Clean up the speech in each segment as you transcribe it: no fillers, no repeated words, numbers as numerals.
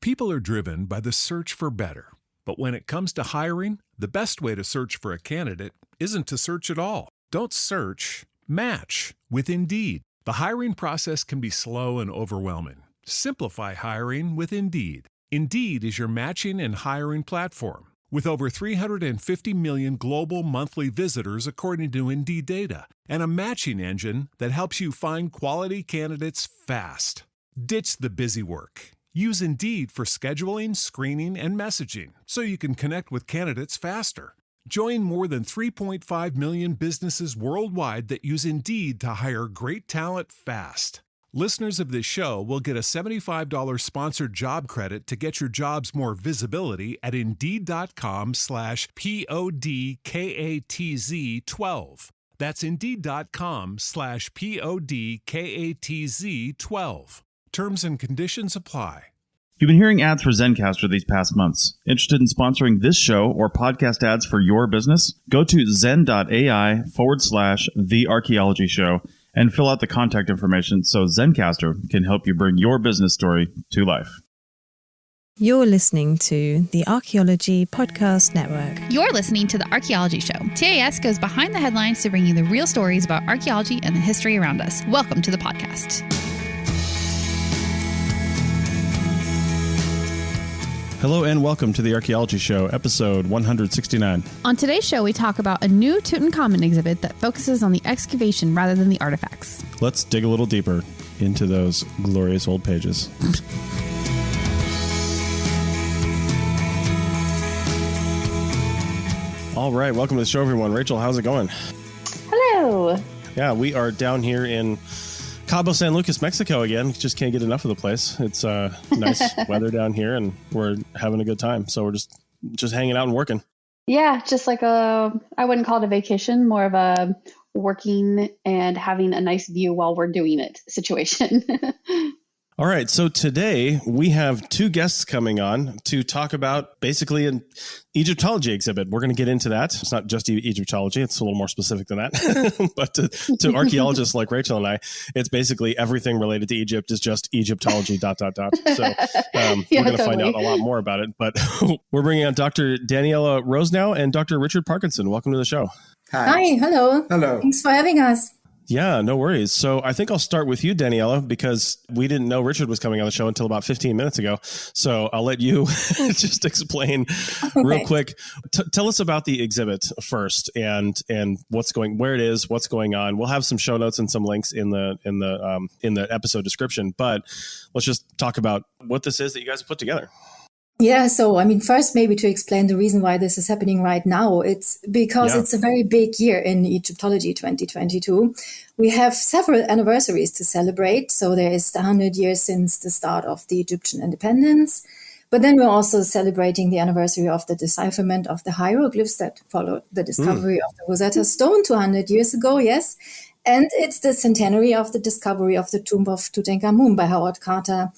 People are driven by the search for better. But when it comes to hiring, the best way to search for a candidate isn't to search at all. Don't search, match with Indeed. The hiring process can be slow and overwhelming. Simplify hiring with Indeed. Indeed is your matching and hiring platform. With over 350 million global monthly visitors according to Indeed data, and a matching engine that helps you find quality candidates fast. Ditch the busy work. Use Indeed for scheduling, screening, and messaging so you can connect with candidates faster. Join more than 3.5 million businesses worldwide that use Indeed to hire great talent fast. Listeners of this show will get a $75 sponsored job credit to get your jobs more visibility at Indeed.com/PODKATZ12. That's Indeed.com/PODKATZ12. Terms and conditions apply. You've been hearing ads for Zencastr these past months. Interested in sponsoring this show or podcast ads for your business? Go to zen.ai/The Archaeology Show and fill out the contact information so Zencastr can help you bring your business story to life. You're listening to the Archaeology Podcast Network. You're listening to the Archaeology Show. TAS goes behind the headlines to bring you the real stories about archaeology and the history around us. Welcome to the podcast. Hello and welcome to the Archaeology Show, episode 169. On today's show, we talk about a new Tutankhamun exhibit that focuses on the excavation rather than the artifacts. Let's dig a little deeper into those glorious old pages. All right, welcome to the show, everyone. Rachel, how's it going? Hello. Yeah, we are down here in Cabo San Lucas, Mexico again. Just can't get enough of the place. It's nice weather down here, and we're having a good time. So we're just hanging out and working. Yeah, just like I wouldn't call it a vacation, more of a working and having a nice view while we're doing it situation. All right, so today we have two guests coming on to talk about basically an Egyptology exhibit. We're going to get into that. It's not just Egyptology. It's a little more specific than that. But to archaeologists like Rachel and I, it's basically everything related to Egypt is just Egyptology, ... So we're going to find out a lot more about it. But we're bringing on Dr. Daniela Rosenow and Dr. Richard Parkinson. Welcome to the show. Hi, hello. Hello. Thanks for having us. Yeah, no worries. So I think I'll start with you, Daniela, because we didn't know Richard was coming on the show until about 15 minutes ago. So I'll let you just explain real quick. Tell us about the exhibit first and where it is, what's going on. We'll have some show notes and some links in the episode description, but let's just talk about what this is that you guys have put together. Yeah, so first maybe to explain the reason why this is happening right now, it's because it's a very big year in Egyptology 2022. We have several anniversaries to celebrate. So there is the 100 years since the start of the Egyptian independence. But then we're also celebrating the anniversary of the decipherment of the hieroglyphs that followed the discovery of the Rosetta Stone 200 years ago, yes. And it's the centenary of the discovery of the tomb of Tutankamun by Howard Carter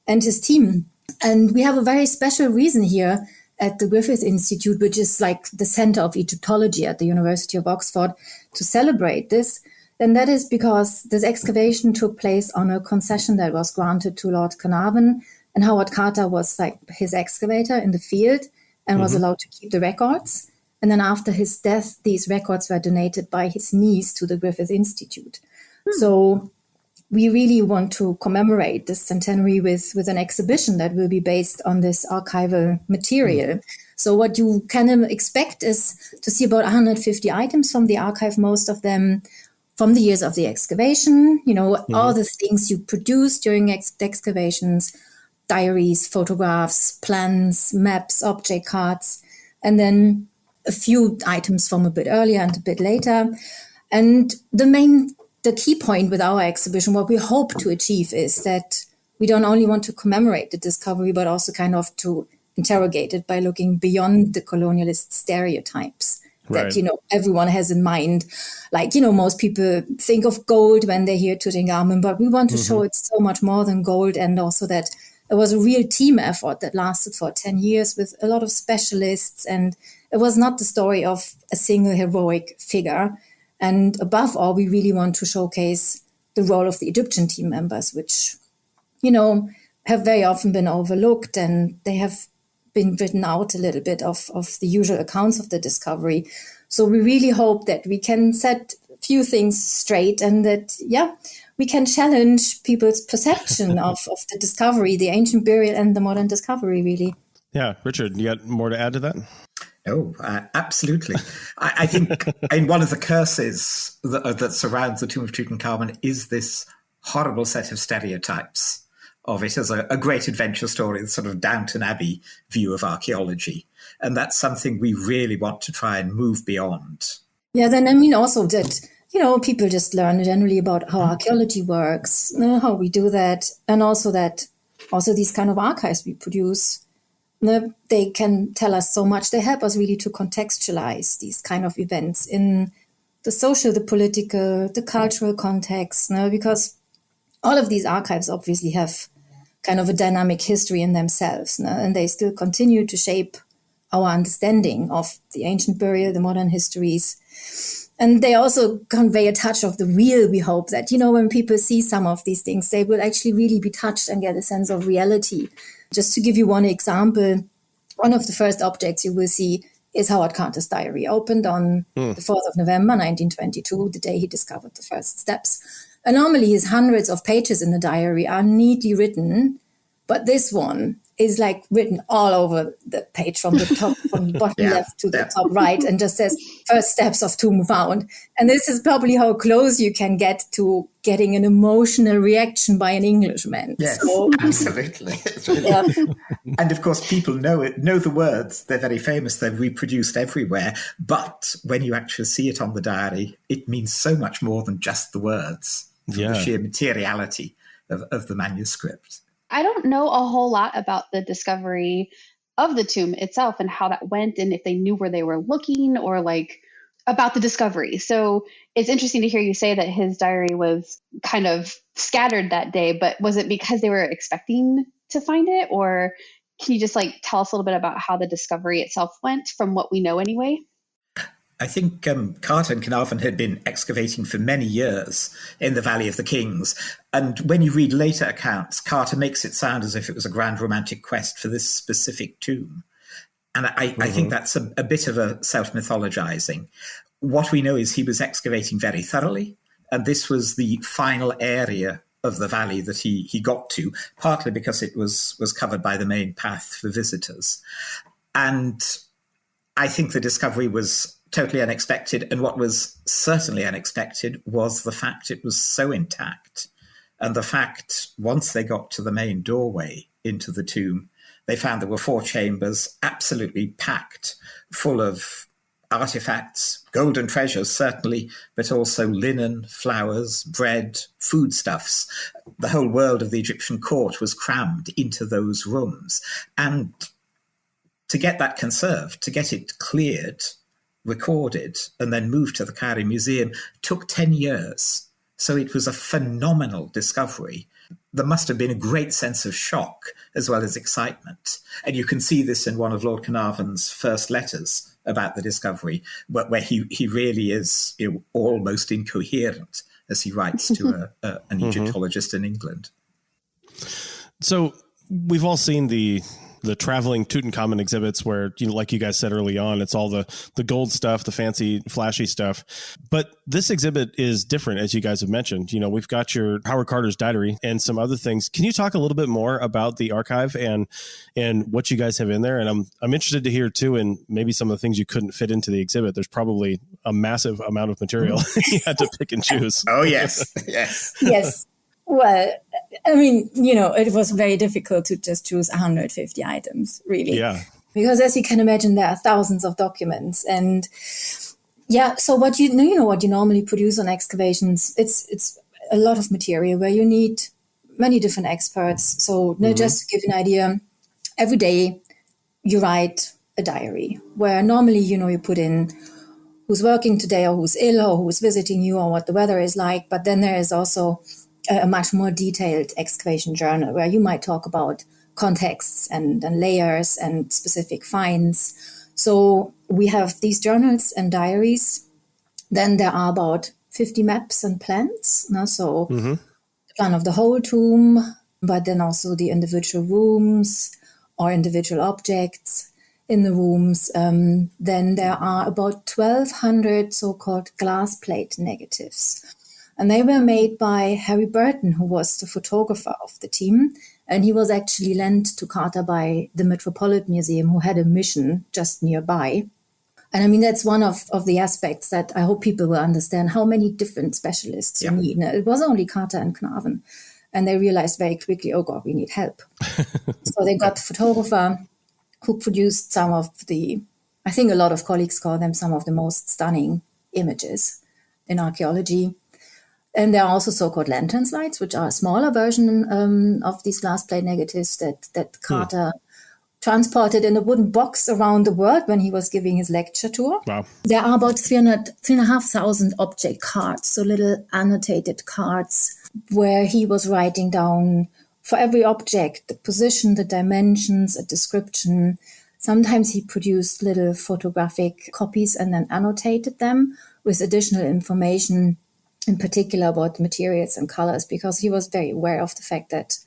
and his team. And we have a very special reason here at the Griffith Institute, which is like the center of Egyptology at the University of Oxford, to celebrate this. And that is because this excavation took place on a concession that was granted to Lord Carnarvon. And Howard Carter was like his excavator in the field and was allowed to keep the records. And then after his death, these records were donated by his niece to the Griffith Institute. So we really want to commemorate this centenary with an exhibition that will be based on this archival material. So what you can expect is to see about 150 items from the archive, most of them from the years of the excavation, all the things you produced during excavations, diaries, photographs, plans, maps, object cards, and then a few items from a bit earlier and a bit later. And the key point with our exhibition, what we hope to achieve is that we don't only want to commemorate the discovery, but also kind of to interrogate it by looking beyond the colonialist stereotypes that, everyone has in mind. Like, most people think of gold when they hear Tutankamun, but we want to show it's so much more than gold, and also that it was a real team effort that lasted for 10 years with a lot of specialists. And it was not the story of a single heroic figure. And above all, we really want to showcase the role of the Egyptian team members, which, have very often been overlooked, and they have been written out a little bit of the usual accounts of the discovery. So we really hope that we can set a few things straight, and that, we can challenge people's perception of the discovery, the ancient burial and the modern discovery, really. Yeah. Richard, you got more to add to that? Oh, absolutely. I think one of the curses that surrounds the tomb of Tutankhamun is this horrible set of stereotypes of it as a great adventure story, the sort of Downton Abbey view of archaeology. And that's something we really want to try and move beyond. Yeah, then also that, people just learn generally about how archaeology works, how we do that, and also these kind of archives we produce, they can tell us so much. They help us really to contextualize these kind of events in the social, the political, the cultural context, because all of these archives obviously have kind of a dynamic history in themselves, and they still continue to shape our understanding of the ancient burial, the modern histories. And they also convey a touch of the real. We hope that, when people see some of these things, they will actually really be touched and get a sense of reality. Just to give you one example, one of the first objects you will see is Howard Carter's diary, opened on the 4th of November, 1922, the day he discovered the first steps. And normally his hundreds of pages in the diary are neatly written, but this one is like written all over the page from the top, from the bottom left to the top right, and just says first steps of tomb found. And this is probably how close you can get to getting an emotional reaction by an Englishman. Yes, absolutely. And of course, people know the words. They're very famous. They're reproduced everywhere. But when you actually see it on the diary, it means so much more than just the words. The sheer materiality of the manuscript. I don't know a whole lot about the discovery of the tomb itself and how that went, and if they knew where they were looking or about the discovery. So it's interesting to hear you say that his diary was kind of scattered that day, but was it because they were expecting to find it? Or can you just tell us a little bit about how the discovery itself went from what we know anyway? I think Carter and Carnarvon had been excavating for many years in the Valley of the Kings. And when you read later accounts, Carter makes it sound as if it was a grand romantic quest for this specific tomb. And I think that's a bit of a self-mythologizing. What we know is he was excavating very thoroughly. And this was the final area of the valley that he got to, partly because it was covered by the main path for visitors. And I think the discovery was totally unexpected. And what was certainly unexpected was the fact it was so intact. And the fact, once they got to the main doorway into the tomb, they found there were 4 chambers absolutely packed full of artifacts, golden treasures, certainly, but also linen, flowers, bread, foodstuffs. The whole world of the Egyptian court was crammed into those rooms. And to get that conserved, to get it cleared, recorded, and then moved to the Cairo Museum took 10 years. So it was a phenomenal discovery. There must have been a great sense of shock as well as excitement. And you can see this in one of Lord Carnarvon's first letters about the discovery, where he really is almost incoherent as he writes to an Egyptologist in England. So we've all seen the traveling Tutankhamun exhibits where, like you guys said early on, it's all the gold stuff, the fancy, flashy stuff. But this exhibit is different, as you guys have mentioned. We've got your Howard Carter's diary and some other things. Can you talk a little bit more about the archive and what you guys have in there? And I'm interested to hear too, and maybe some of the things you couldn't fit into the exhibit. There's probably a massive amount of material you had to pick and choose. Oh, yes. Yes. Yes. Well, it was very difficult to just choose 150 items, really. Yeah. Because as you can imagine, there are thousands of documents. And so what you normally produce on excavations, it's a lot of material where you need many different experts. So just to give you an idea, every day you write a diary where normally, you put in who's working today or who's ill or who's visiting you or what the weather is like. But then there is also a much more detailed excavation journal where you might talk about contexts and layers and specific finds. So we have these journals and diaries. Then there are about 50 maps and plans. So the plan of the whole tomb, but then also the individual rooms or individual objects in the rooms. Then there are about 1,200 so-called glass plate negatives. And they were made by Harry Burton, who was the photographer of the team. And he was actually lent to Carter by the Metropolitan Museum, who had a mission just nearby. And I mean, that's one of the aspects that I hope people will understand how many different specialists you need. Now, it was only Carter and Knaven. And they realized very quickly, oh God, we need help. So they got the photographer who produced some of the, I think a lot of colleagues call them some of the most stunning images in archaeology. And there are also so-called lantern slides, which are a smaller version of these glass plate negatives that Carter transported in a wooden box around the world when he was giving his lecture tour. Wow. There are about 3,500 object cards, so little annotated cards where he was writing down for every object, the position, the dimensions, a description. Sometimes he produced little photographic copies and then annotated them with additional information, in particular about materials and colors, because he was very aware of the fact that,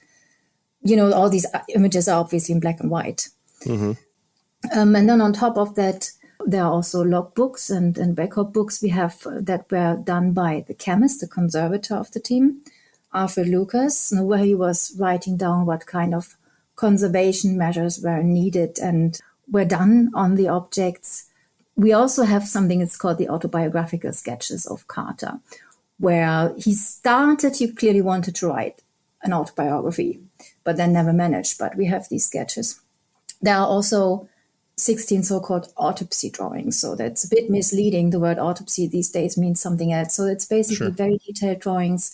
you know, all these images are obviously in black and white. Mm-hmm. And then on top of that, there are also logbooks and record books we have that were done by the chemist, the conservator of the team, Arthur Lucas, where he was writing down what kind of conservation measures were needed and were done on the objects. We also have something that's called the autobiographical sketches of Carter, where he clearly wanted to write an autobiography, but then never managed. But we have these sketches. There are also 16 so-called autopsy drawings. So that's a bit misleading. The word autopsy these days means something else. So it's basically very detailed drawings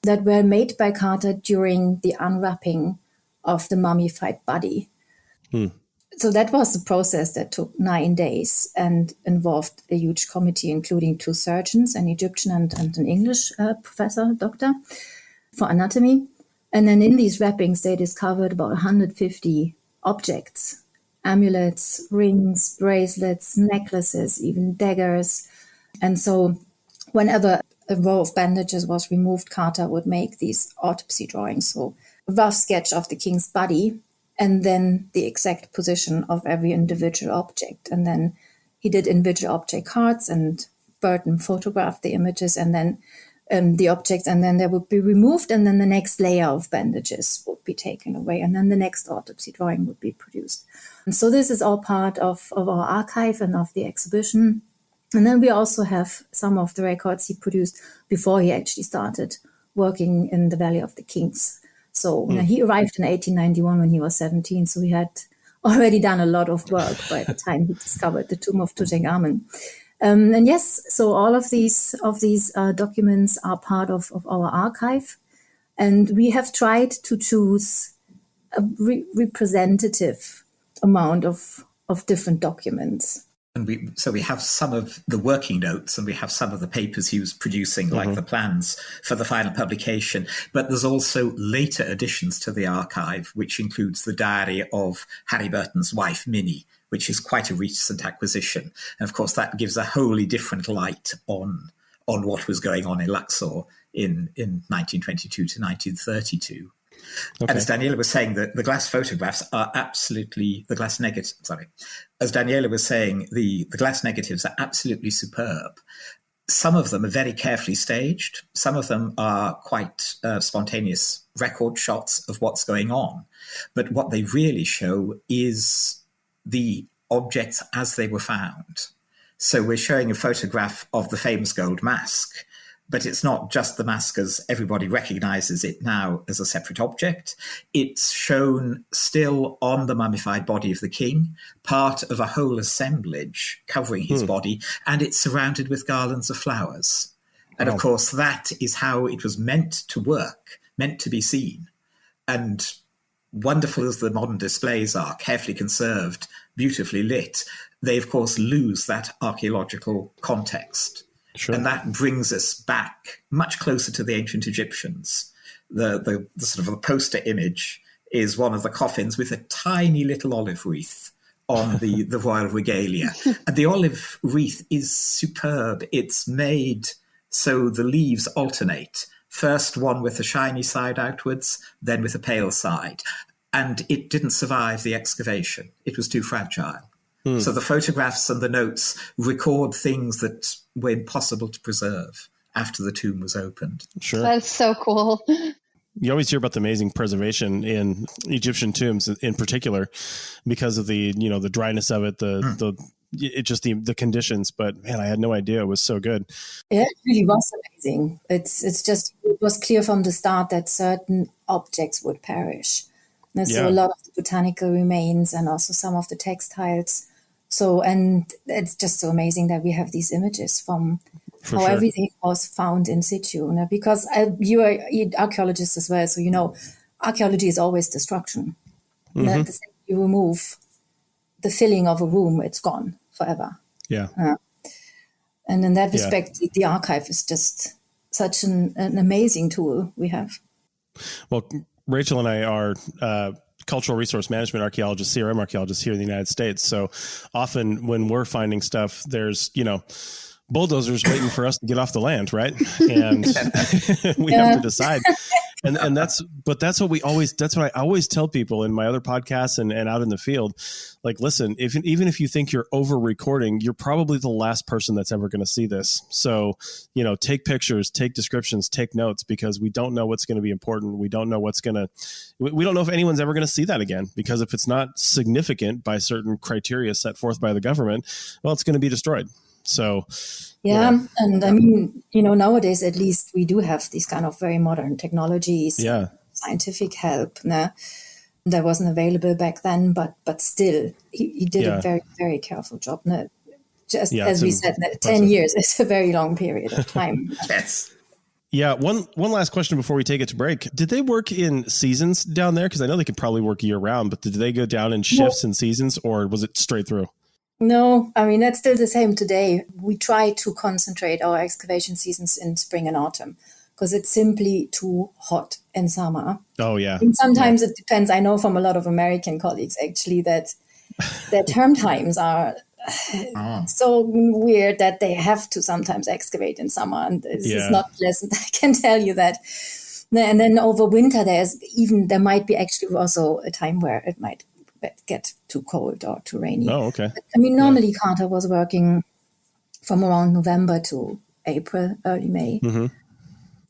that were made by Carter during the unwrapping of the mummified body. So that was the process that took 9 days and involved a huge committee, including 2 surgeons, an Egyptian and an English doctor for anatomy. And then in these wrappings, they discovered about 150 objects, amulets, rings, bracelets, necklaces, even daggers. And so whenever a row of bandages was removed, Carter would make these autopsy drawings. So a rough sketch of the king's body, and then the exact position of every individual object. And then he did individual object cards, and Burton photographed the images and then the objects, and then they would be removed, and then the next layer of bandages would be taken away, and then the next autopsy drawing would be produced. And so this is all part of our archive and of the exhibition. And then we also have some of the records he produced before he actually started working in the Valley of the Kings. So he arrived in 1891 when he was 17, so he had already done a lot of work by the time he discovered the tomb of Tutankamun. And yes, so all of these documents are part of our archive, and we have tried to choose a representative amount of different documents. And we have some of the working notes, and we have some of the papers he was producing, like the plans for the final publication. But there's also later additions to the archive, which includes the diary of Harry Burton's wife, Minnie, which is quite a recent acquisition. And of course, that gives a wholly different light on what was going on in Luxor in 1922 to 1932. Okay. And as Daniela was saying, the glass photographs are absolutely, the glass negatives, as Daniela was saying, the glass negatives are absolutely superb. Some of them are very carefully staged. Some of them are quite spontaneous record shots of what's going on. But what they really show is the objects as they were found. So we're showing a photograph of the famous gold mask, but it's not just the mask as everybody recognizes it now as a separate object. It's shown still on the mummified body of the king, part of a whole assemblage covering his body, and it's surrounded with garlands of flowers. And of course, that is how it was meant to work, meant to be seen. And wonderful as the modern displays are, carefully conserved, beautifully lit, they of course lose that archaeological context. Sure. And that brings us back much closer to the ancient Egyptians. The sort of a poster image is one of the coffins with a tiny little olive wreath on the royal regalia. And the olive wreath is superb. It's made so the leaves alternate First one with the shiny side outwards, then with a pale side. And it didn't survive the excavation. It was too fragile. So the photographs and the notes record things that were impossible to preserve after the tomb was opened. Sure. That's so cool. You always hear about the amazing preservation in Egyptian tombs in particular because of the dryness of it, the conditions. But man, I had no idea it was so good. Yeah, it really was amazing. It was clear from the start that certain objects would perish. And so a lot of the botanical remains and also some of the textiles. So, and it's just so amazing that we have these images from how everything was found in situ. Because you are archaeologists as well, so archaeology is always destruction. The second you remove the filling of a room, it's gone forever. Yeah. And in that respect, the archive is just such an amazing tool we have. Well, Rachel and I are cultural resource management archaeologists, CRM archaeologists here in the United States. So often when we're finding stuff, there's, bulldozers waiting for us to get off the land, right? And we have to decide. And that's what I always tell people in my other podcasts and out in the field. Like, listen, even if you think you're over recording, you're probably the last person that's ever going to see this. So, take pictures, take descriptions, take notes, because we don't know what's going to be important. We don't know we don't know if anyone's ever going to see that again, because if it's not significant by certain criteria set forth by the government, well, it's going to be destroyed. So, and I mean, nowadays at least we do have these kind of very modern technologies, scientific help. That wasn't available back then, but still, he did a very, very careful job. Just as we said, 10 years is a very long period of time. Yes. Yeah. One last question before we take it to break. Did they work in seasons down there? Because I know they could probably work year round, but did they go down in shifts and seasons, or was it straight through? No, I mean, that's still the same today. We try to concentrate our excavation seasons in spring and autumn because it's simply too hot in summer. Oh, yeah. And sometimes it depends. I know from a lot of American colleagues, actually, that their term times are so weird that they have to sometimes excavate in summer. And it's not pleasant, I can tell you that. And then over winter, there might be actually also a time where it might get too cold or too rainy. Oh, okay. But, I mean, normally Carter was working from around November to April, early May. Mm-hmm.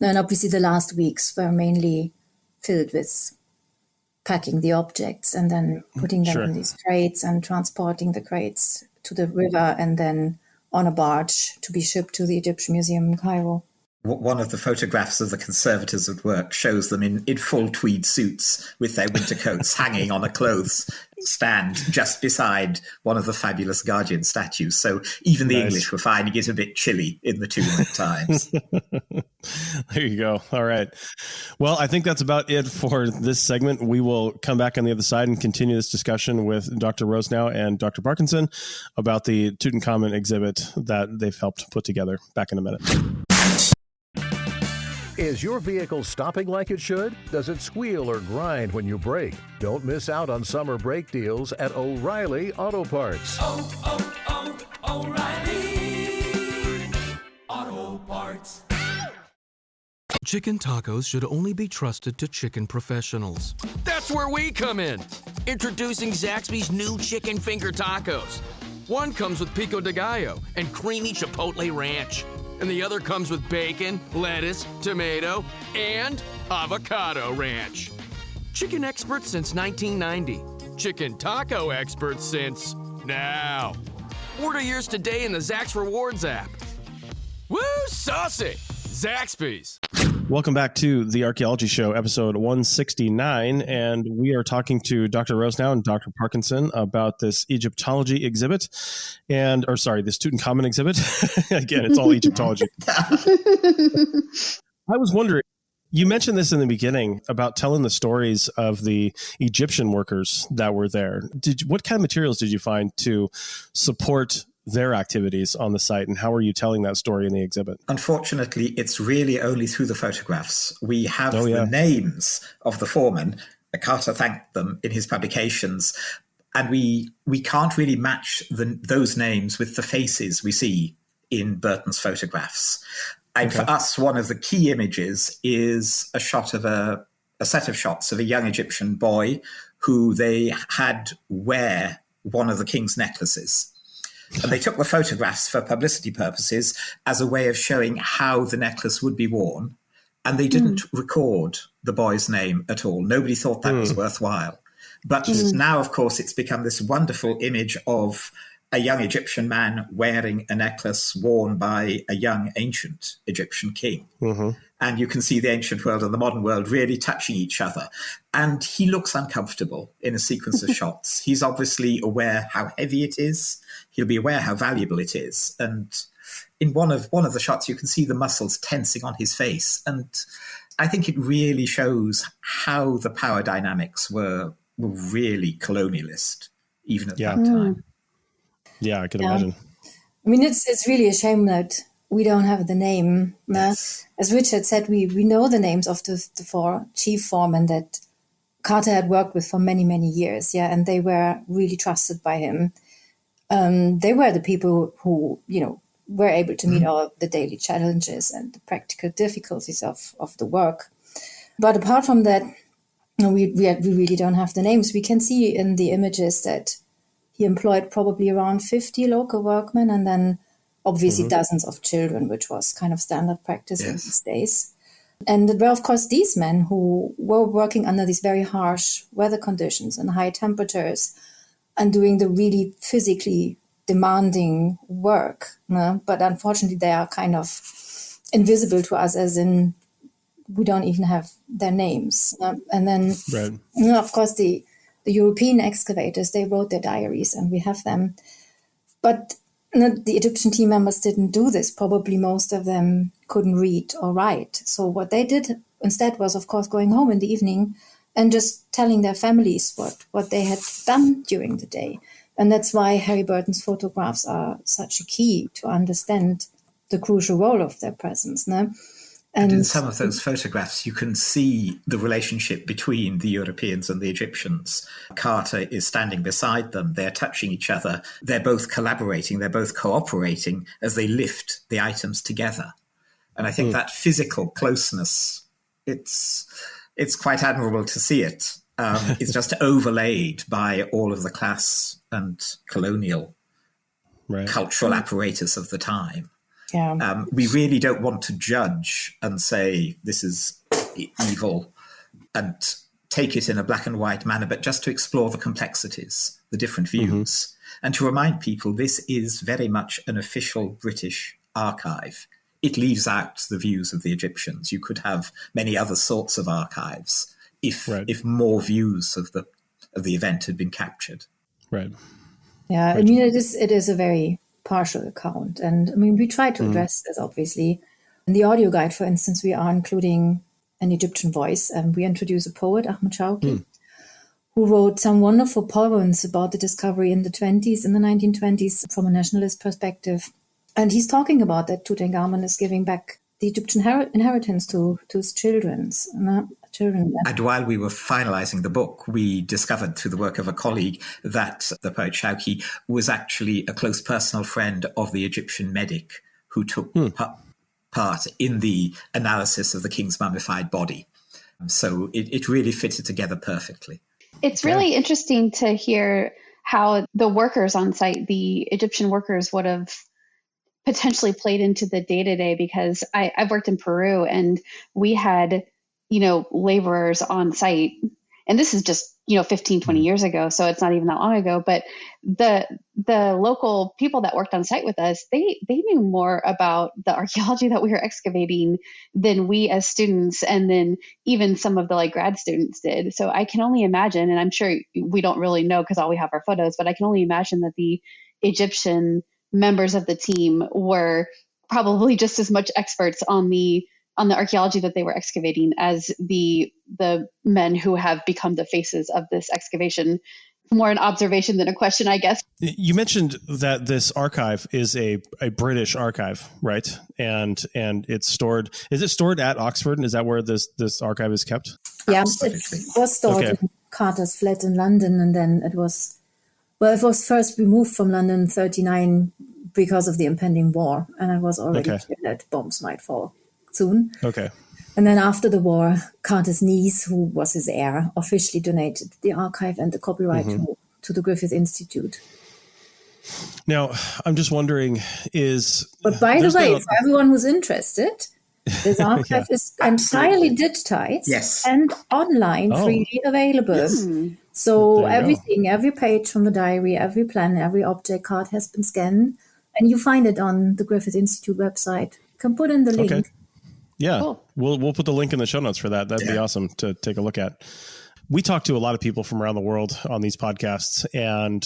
And obviously the last weeks were mainly filled with packing the objects and then putting them in these crates and transporting the crates to the river and then on a barge to be shipped to the Egyptian Museum in Cairo. One of the photographs of the conservators at work shows them in full tweed suits with their winter coats hanging on a clothes stand just beside one of the fabulous Guardian statues. So even the English were finding it a bit chilly in the tomb at times. There you go. All right. Well, I think that's about it for this segment. We will come back on the other side and continue this discussion with Dr. Rosenow and Dr. Parkinson about the Tutankhamun exhibit that they've helped put together. Back in a minute. Is your vehicle stopping like it should? Does it squeal or grind when you brake? Don't miss out on summer brake deals at O'Reilly Auto Parts. O'Reilly Auto Parts. Chicken tacos should only be trusted to chicken professionals. That's where we come in. Introducing Zaxby's new chicken finger tacos. One comes with pico de gallo and creamy chipotle ranch. And the other comes with bacon, lettuce, tomato, and avocado ranch. Chicken experts since 1990. Chicken taco experts since now. Order yours today in the Zax Rewards app. Woo, saucy! Zaxby's. Welcome back to the Archaeology Show, episode 169, and we are talking to Dr. Rosenow and Dr. Parkinson about this Egyptology exhibit, this Tutankhamun exhibit. Again, it's all Egyptology. I was wondering, you mentioned this in the beginning about telling the stories of the Egyptian workers that were there. What kind of materials did you find to support their activities on the site, and how are you telling that story in the exhibit? Unfortunately, it's really only through the photographs. We have the names of the foremen. Carter thanked them in his publications, and we can't really match those names with the faces we see in Burton's photographs. And for us, one of the key images is a shot of a set of shots of a young Egyptian boy who they had wear one of the king's necklaces. And they took the photographs for publicity purposes as a way of showing how the necklace would be worn. And they didn't record the boy's name at all. Nobody thought that was worthwhile. But now, of course, it's become this wonderful image of a young Egyptian man wearing a necklace worn by a young ancient Egyptian king. And you can see the ancient world and the modern world really touching each other. And he looks uncomfortable in a sequence of shots. He's obviously aware how heavy it is. He'll be aware how valuable it is. And in one of the shots, you can see the muscles tensing on his face. And I think it really shows how the power dynamics were really colonialist, even at that time. Yeah, I can imagine. I mean, it's really a shame that we don't have the name. Yes. As Richard said, we know the names of the four chief foremen that Carter had worked with for many, many years. Yeah, and they were really trusted by him. They were the people who, were able to meet all the daily challenges and the practical difficulties of the work. But apart from that, we really don't have the names. We can see in the images that he employed probably around 50 local workmen and then obviously dozens of children, which was kind of standard practice in these days. And there were, of course, these men who were working under these very harsh weather conditions and high temperatures and doing the really physically demanding work. But unfortunately, they are kind of invisible to us, as in we don't even have their names. And then, of course, the European excavators, they wrote their diaries and we have them. But the Egyptian team members didn't do this. Probably most of them couldn't read or write. So what they did instead was, of course, going home in the evening and just telling their families what they had done during the day. And that's why Harry Burton's photographs are such a key to understand the crucial role of their presence. And in some of those photographs, you can see the relationship between the Europeans and the Egyptians. Carter is standing beside them. They're touching each other. They're both collaborating. They're both cooperating as they lift the items together. And I think that physical closeness, it's quite admirable to see it. It's just overlaid by all of the class and colonial cultural apparatus of the time. Yeah. We really don't want to judge and say this is evil and take it in a black and white manner, but just to explore the complexities, the different views, and to remind people this is very much an official British archive. It leaves out the views of the Egyptians. You could have many other sorts of archives if more views of the event had been captured. Right. Yeah, I mean, it is a very partial account. And I mean, we try to address this, obviously. In the audio guide, for instance, we are including an Egyptian voice, and we introduce a poet, Ahmed Shawki, who wrote some wonderful poems about the discovery in the 1920s, from a nationalist perspective. And he's talking about that Tutankhamun is giving back the Egyptian inheritance to his children. And while we were finalizing the book, we discovered through the work of a colleague that the poet Shawki was actually a close personal friend of the Egyptian medic who took part in the analysis of the king's mummified body. So it really fitted together perfectly. It's really interesting to hear how the workers on site, the Egyptian workers, would have potentially played into the day-to-day, because I've worked in Peru and we had laborers on site, and this is just 15, 20 years ago, so it's not even that long ago, but the local people that worked on site with us, they knew more about the archaeology that we were excavating than we as students, and then even some of the grad students did. So I can only imagine, and I'm sure we don't really know because all we have are photos, but I can only imagine that the Egyptian members of the team were probably just as much experts on the archaeology that they were excavating as the men who have become the faces of this excavation. More an observation than a question, I guess. You mentioned that this archive is a British archive, right? And it's stored. Is it stored at Oxford? And is that where this archive is kept? Yeah, it was stored in Carter's flat in London, and then it was first removed from London in 1939 because of the impending war. And it was already clear that bombs might fall soon. Okay. And then after the war, Carter's niece, who was his heir, officially donated the archive and the copyright to the Griffith Institute. Now, I'm just wondering But by the way, for everyone who's interested, this archive is entirely digitized and online, freely available. Yes. So everything, every page from the diary, every plan, every object card has been scanned, and you find it on the Griffith Institute website. You can put in the link. Okay. Yeah, cool. We'll put the link in the show notes for that. That'd be awesome to take a look at. We talk to a lot of people from around the world on these podcasts, and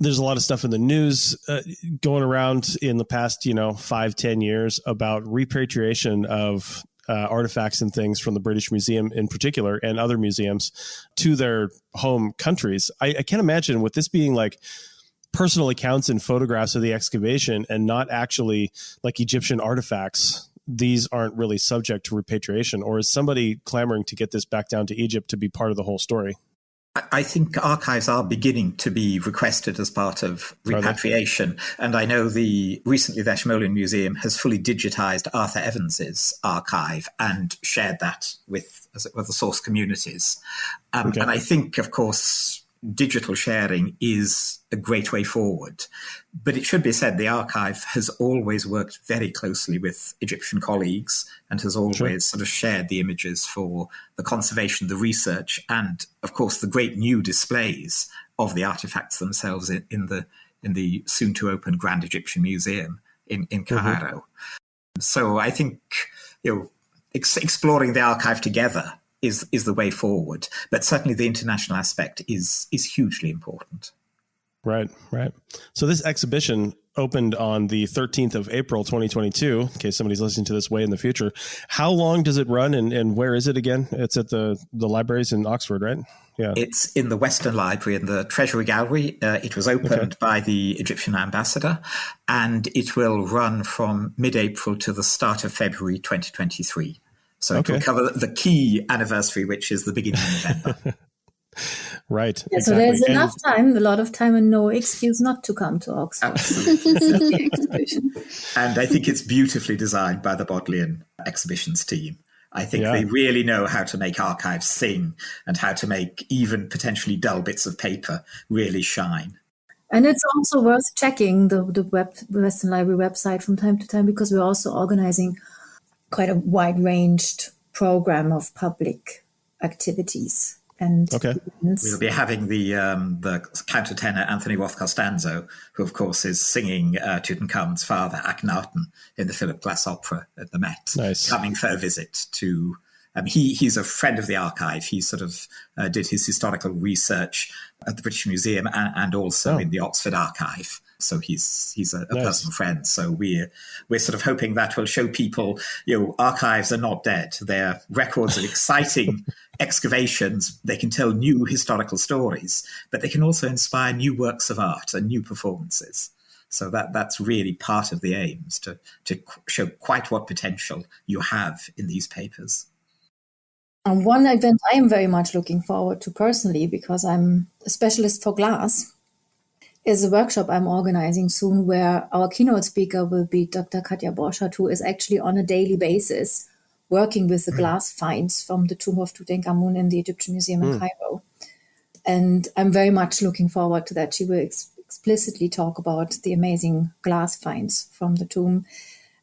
there's a lot of stuff in the news going around in the past, 5-10 years about repatriation of artifacts and things from the British Museum in particular and other museums to their home countries. I can't imagine with this being like personal accounts and photographs of the excavation and not actually like Egyptian artifacts. These aren't really subject to repatriation, or is somebody clamoring to get this back down to Egypt to be part of the whole story? I think archives are beginning to be requested as part of repatriation. And I know recently the Ashmolean Museum has fully digitized Arthur Evans's archive and shared that with the source communities. And I think, of course, digital sharing is a great way forward. But it should be said, the archive has always worked very closely with Egyptian colleagues and has always sort of shared the images for the conservation, the research, and, of course, the great new displays of the artifacts themselves in the soon-to-open Grand Egyptian Museum in Cairo. So I think exploring the archive together is the way forward. But certainly the international aspect is hugely important. Right. So this exhibition opened on the 13th of April, 2022, in case somebody's listening to this way in the future. How long does it run and where is it again? It's at the libraries in Oxford, right? Yeah. It's in the Western Library in the Treasury Gallery. It was opened by the Egyptian ambassador, and it will run from mid-April to the start of February 2023. So it will cover the key anniversary, which is the beginning of November. Right. Yeah, exactly. So there's enough time, a lot of time, and no excuse not to come to Oxford. And I think it's beautifully designed by the Bodleian exhibitions team. I think they really know how to make archives sing and how to make even potentially dull bits of paper really shine. And it's also worth checking the Western Library website from time to time, because we're also organizing quite a wide-ranged program of public activities. And we'll be having the countertenor Anthony Roth-Costanzo, who of course is singing Tutankhamun's father Akhenaten in the Philip Glass Opera at the Met, coming for a visit to. He's a friend of the archive. He sort of did his historical research at the British Museum and also in the Oxford Archive. So he's a personal friend. So we're sort of hoping that will show people, archives are not dead. They're records of exciting excavations. They can tell new historical stories, but they can also inspire new works of art and new performances. So that's really part of the aims, to show quite what potential you have in these papers. And one event I am very much looking forward to personally, because I'm a specialist for glass, is a workshop I'm organizing soon where our keynote speaker will be Dr. Katja Borschardt, who is actually on a daily basis working with the glass finds from the tomb of Tutankamun in the Egyptian Museum in Cairo. And I'm very much looking forward to that. She will explicitly talk about the amazing glass finds from the tomb,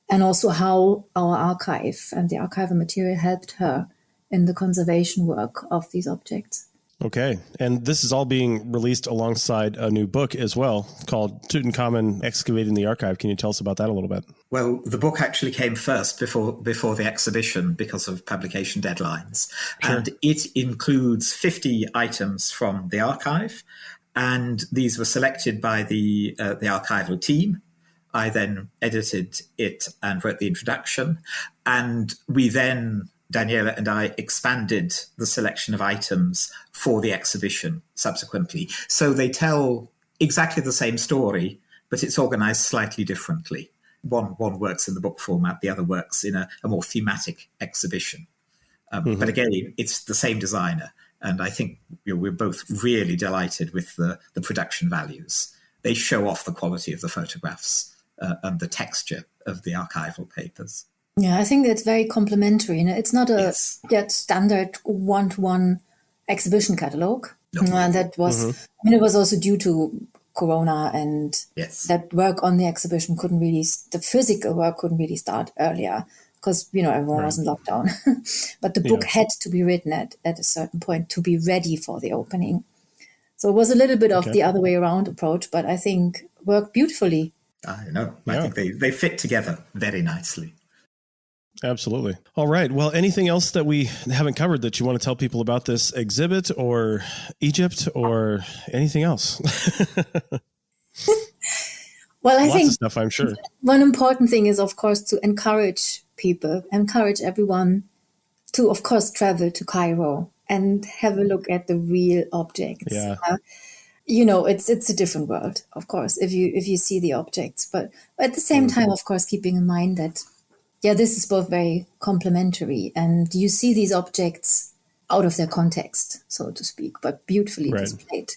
and also how our archive and the archival material helped her in the conservation work of these objects. Okay. And this is all being released alongside a new book as well called Tutankhamun, Excavating the Archive. Can you tell us about that a little bit? Well, the book actually came first before the exhibition because of publication deadlines. Sure. And it includes 50 items from the archive. And these were selected by the archival team. I then edited it and wrote the introduction. And we then, Daniela and I, expanded the selection of items for the exhibition subsequently. So they tell exactly the same story, but it's organized slightly differently. One works in the book format, the other works in a more thematic exhibition. But again, it's the same designer. And I think we're both really delighted with the production values. they show off the quality of the photographs and the texture of the archival papers. Yeah, I think that's very complementary. And it's not a that standard one-to-one exhibition catalogue. No. That was, I mean, it was also due to Corona, and that work on the exhibition the physical work couldn't really start earlier because, everyone was in lockdown. But the book had to be written at a certain point to be ready for the opening. So it was a little bit of the other way around approach, but I think worked beautifully. I know. I think they fit together very nicely. Absolutely. All right. Well, anything else that we haven't covered that you want to tell people about this exhibit or Egypt or anything else? Well, I Lots think of stuff, I'm sure. One important thing is, of course, to encourage everyone to, of course, travel to Cairo and have a look at the real objects. Yeah. It's a different world, of course, if you see the objects. But at the same time, of course, keeping in mind that, this is both very complementary, and you see these objects out of their context, so to speak, but beautifully displayed.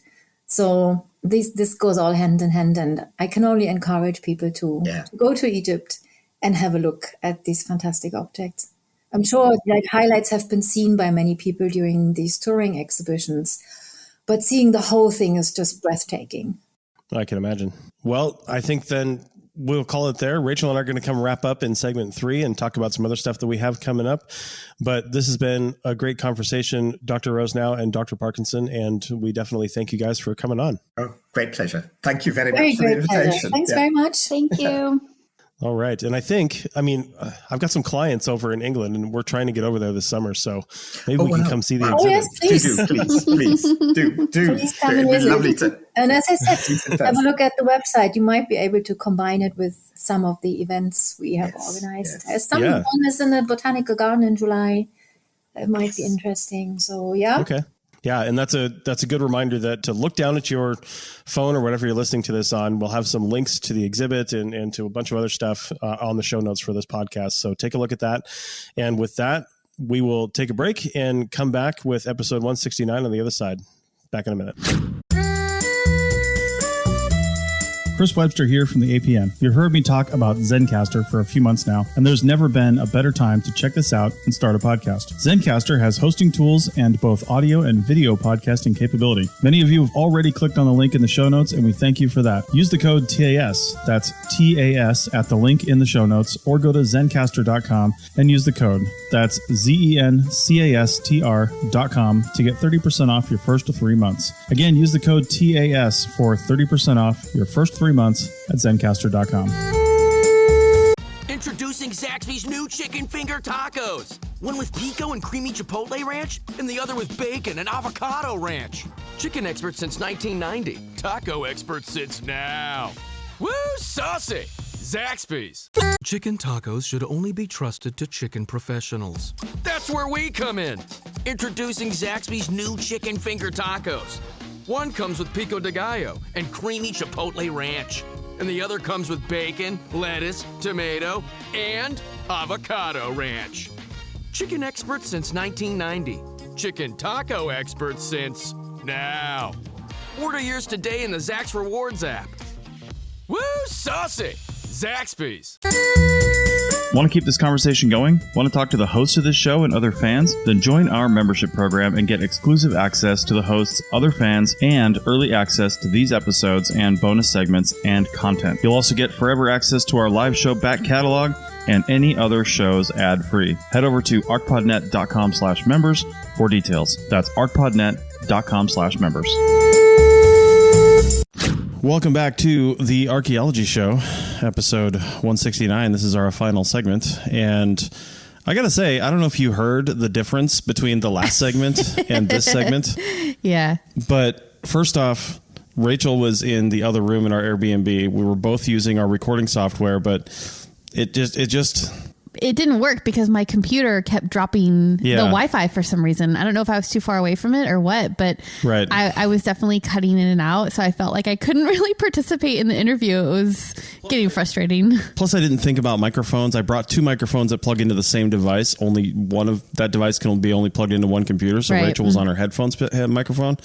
So this goes all hand in hand, and I can only encourage people to go to Egypt and have a look at these fantastic objects. I'm sure highlights have been seen by many people during these touring exhibitions, but seeing the whole thing is just breathtaking. I can imagine. Well, I think then we'll call it there. Rachel and I are going to come wrap up in segment 3 and talk about some other stuff that we have coming up. But this has been a great conversation, Dr. Rosenow and Dr. Parkinson, and we definitely thank you guys for coming on. Oh, great pleasure. Thank you very much for the invitation. Pleasure. Thanks very much. Thank you. All right. And I've got some clients over in England, and we're trying to get over there this summer. So maybe we can come see the exhibit. Yes, please. Do. Please come and visit. And as I said, have a look at the website. You might be able to combine it with some of the events we have organized. One is in the Botanical Garden in July. That might be interesting. So, Okay. Yeah, and that's a good reminder that to look down at your phone or whatever you're listening to this on. We'll have some links to the exhibit and to a bunch of other stuff on the show notes for this podcast. So take a look at that. And with that, we will take a break and come back with episode 169 on the other side. Back in a minute. Chris Webster here from the APN. You've heard me talk about Zencastr for a few months now, and there's never been a better time to check this out and start a podcast. Zencastr has hosting tools and both audio and video podcasting capability. Many of you have already clicked on the link in the show notes, and we thank you for that. Use the code TAS, that's TAS, at the link in the show notes, or go to zencastr.com and use the code, that's ZENCASTR.com, to get 30% off your first 3 months. Again, use the code TAS for 30% off your first 3 months at Zencastr.com. Introducing Zaxby's new chicken finger tacos. One with pico and creamy chipotle ranch, and the other with bacon and avocado ranch. Chicken expert since 1990. Taco expert since now. Woo, saucy! Zaxby's. Chicken tacos should only be trusted to chicken professionals. That's where we come in. Introducing Zaxby's new chicken finger tacos. One comes with pico de gallo and creamy chipotle ranch. And the other comes with bacon, lettuce, tomato, and avocado ranch. Chicken expert since 1990. Chicken taco expert since now. Order yours today in the Zax Rewards app. Woo, saucy! Zaxby's. Want to keep this conversation going? Want to talk to the hosts of this show and other fans? Then join our membership program and get exclusive access to the hosts, other fans, and early access to these episodes and bonus segments and content. You'll also get forever access to our live show back catalog and any other shows ad-free. Head over to archpodnet.com/members for details. That's archpodnet.com/members. Welcome back to the Archaeology Show, episode 169. This is our final segment. And I got to say, I don't know if you heard the difference between the last segment and this segment. Yeah. But first off, Rachel was in the other room in our Airbnb. We were both using our recording software, but it it didn't work because my computer kept dropping the Wi-Fi for some reason. I don't know if I was too far away from it or what, but I was definitely cutting in and out. So I felt like I couldn't really participate in the interview. It was getting frustrating. Plus, I didn't think about microphones. I brought 2 microphones that plug into the same device. Only one of that device can be only plugged into one computer. So Rachel was on her headphones microphone,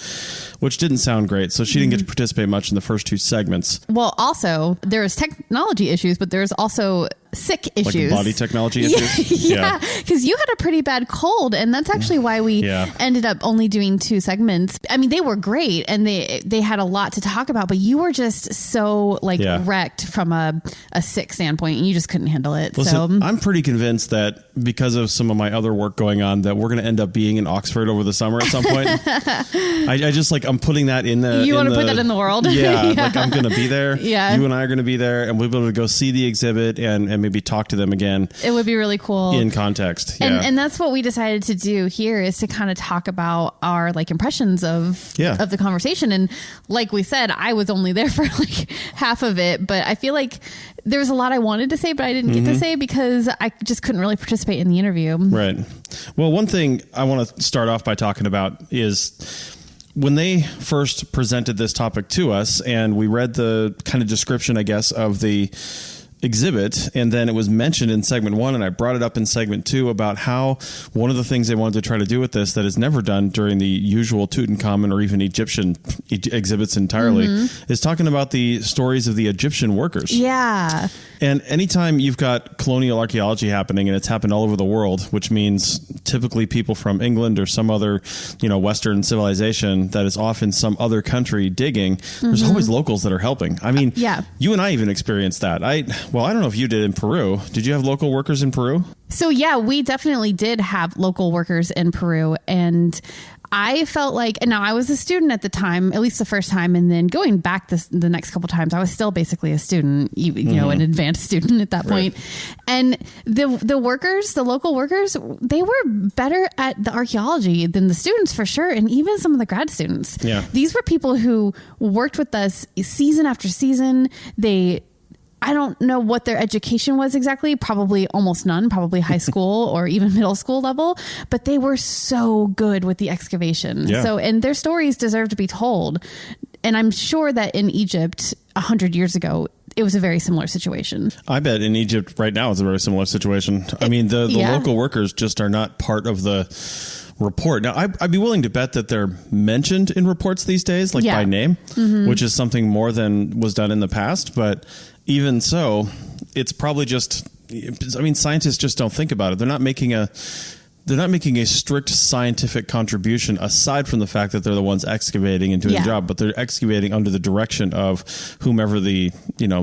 which didn't sound great. So she didn't get to participate much in the first 2 segments. Well, also, there was technology issues, but there's also sick issues. Like body technology issues? Yeah, because you had a pretty bad cold, and that's actually why we ended up only doing 2 segments. I mean, they were great, and they had a lot to talk about, but you were just so wrecked from a sick standpoint, and you just couldn't handle it. Listen, I'm pretty convinced that because of some of my other work going on, that we're going to end up being in Oxford over the summer at some point. I just I'm putting that in there. You want to put that in the world? Yeah, like I'm going to be there. Yeah. You and I are going to be there, and we'll be able to go see the exhibit and maybe talk to them again. It would be really cool. In context. And that's what we decided to do here, is to kind of talk about our impressions of the conversation. And like we said, I was only there for half of it, but I feel like there was a lot I wanted to say, but I didn't get to say because I just couldn't really participate in the interview. Right. Well, one thing I want to start off by talking about is when they first presented this topic to us, and we read the kind of description, I guess, of the exhibit, and then it was mentioned in segment 1, and I brought it up in segment 2 about how one of the things they wanted to try to do with this that is never done during the usual Tutankhamun or even Egyptian exhibits entirely is talking about the stories of the Egyptian workers. Yeah. And anytime you've got colonial archaeology happening, and it's happened all over the world, which means typically people from England or some other, Western civilization that is off in some other country digging, there's always locals that are helping. I mean, you and I even experienced that. I don't know if you did in Peru. Did you have local workers in Peru? So, yeah, we definitely did have local workers in Peru. And I felt like, and now I was a student at the time, at least the first time. And then going back the next couple times, I was still basically a student, an advanced student at that point. And the local workers, they were better at the archaeology than the students for sure. And even some of the grad students. Yeah. These were people who worked with us season after season. I don't know what their education was exactly, probably almost none, probably high school or even middle school level, but they were so good with the excavation. Yeah. So, and their stories deserve to be told. And I'm sure that in Egypt 100 years ago, it was a very similar situation. I bet in Egypt right now it's a very similar situation. I mean, the local workers just are not part of the report. Now, I'd be willing to bet that they're mentioned in reports these days, by name, which is something more than was done in the past. But even so, it's probably just, scientists just don't think about it. They're not making a strict scientific contribution aside from the fact that they're the ones excavating and doing the job, but they're excavating under the direction of whomever the,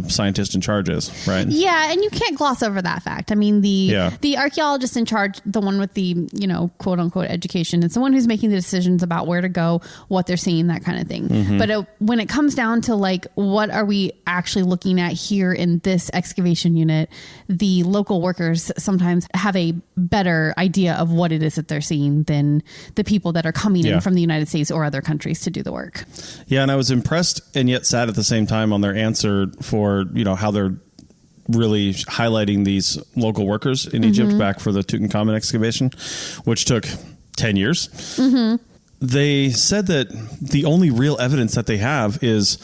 scientist in charge is, right? Yeah, and you can't gloss over that fact. I mean, the archaeologist in charge, the one with the, quote unquote education, it's the one who's making the decisions about where to go, what they're seeing, that kind of thing. But when it comes down to what are we actually looking at here in this excavation unit, the local workers sometimes have a better idea of what it is that they're seeing than the people that are coming in from the United States or other countries to do the work. Yeah, and I was impressed and yet sad at the same time on their answer for, how they're really highlighting these local workers in Egypt back for the Tutankamun excavation, which took 10 years. They said that the only real evidence that they have is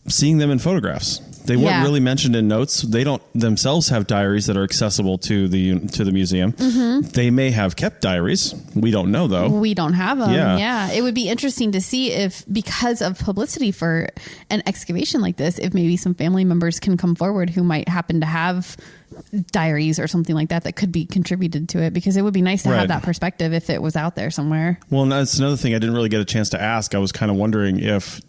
seeing them in photographs. They weren't really mentioned in notes. They don't themselves have diaries that are accessible to the museum. They may have kept diaries. We don't know, though. We don't have them. Yeah. It would be interesting to see if, because of publicity for an excavation like this, if maybe some family members can come forward who might happen to have diaries or something like that could be contributed to it, because it would be nice to have that perspective if it was out there somewhere. Well, and that's another thing I didn't really get a chance to ask. I was kind of wondering if,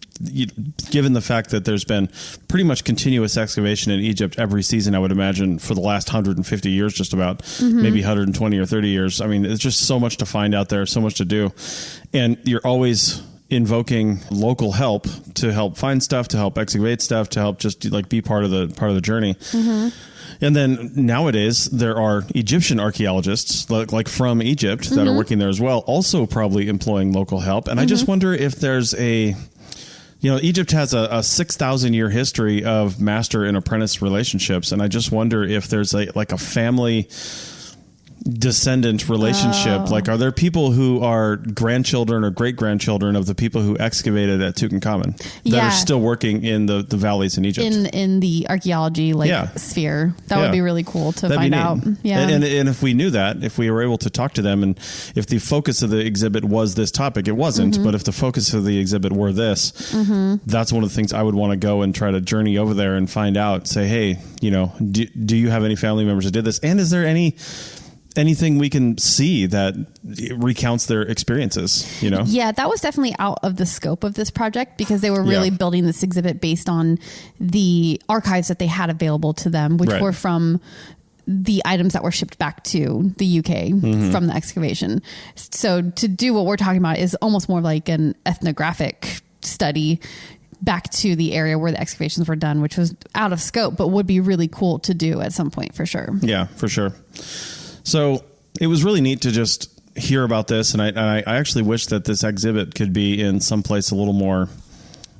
given the fact that there's been pretty much continuous excavation in Egypt every season, I would imagine for the last 150 years, just about, maybe 120 or 30 years. I mean, it's just so much to find out there, so much to do. And you're always invoking local help to help find stuff, to help excavate stuff, to help just be part of the journey. And then nowadays there are Egyptian archaeologists like from Egypt that are working there as well, also probably employing local help. And I just wonder if there's Egypt has a 6,000 year history of master and apprentice relationships. And I just wonder if there's a family descendant relationship. Like, are there people who are grandchildren or great grandchildren of the people who excavated at Tutankhamun that are still working in the valleys in Egypt? In the archaeology sphere. That would be really cool to find out. Yeah. And if we knew that, if we were able to talk to them, and if the focus of the exhibit was this topic, it wasn't, but if the focus of the exhibit were this, that's one of the things I would want to go and try to journey over there and find out, say, hey, do you have any family members that did this? And is there anything we can see that recounts their experiences, Yeah, that was definitely out of the scope of this project because they were really building this exhibit based on the archives that they had available to them, which were from the items that were shipped back to the UK from the excavation. So to do what we're talking about is almost more like an ethnographic study back to the area where the excavations were done, which was out of scope, but would be really cool to do at some point for sure. Yeah, for sure. So it was really neat to just hear about this. And I actually wish that this exhibit could be in some place a little more,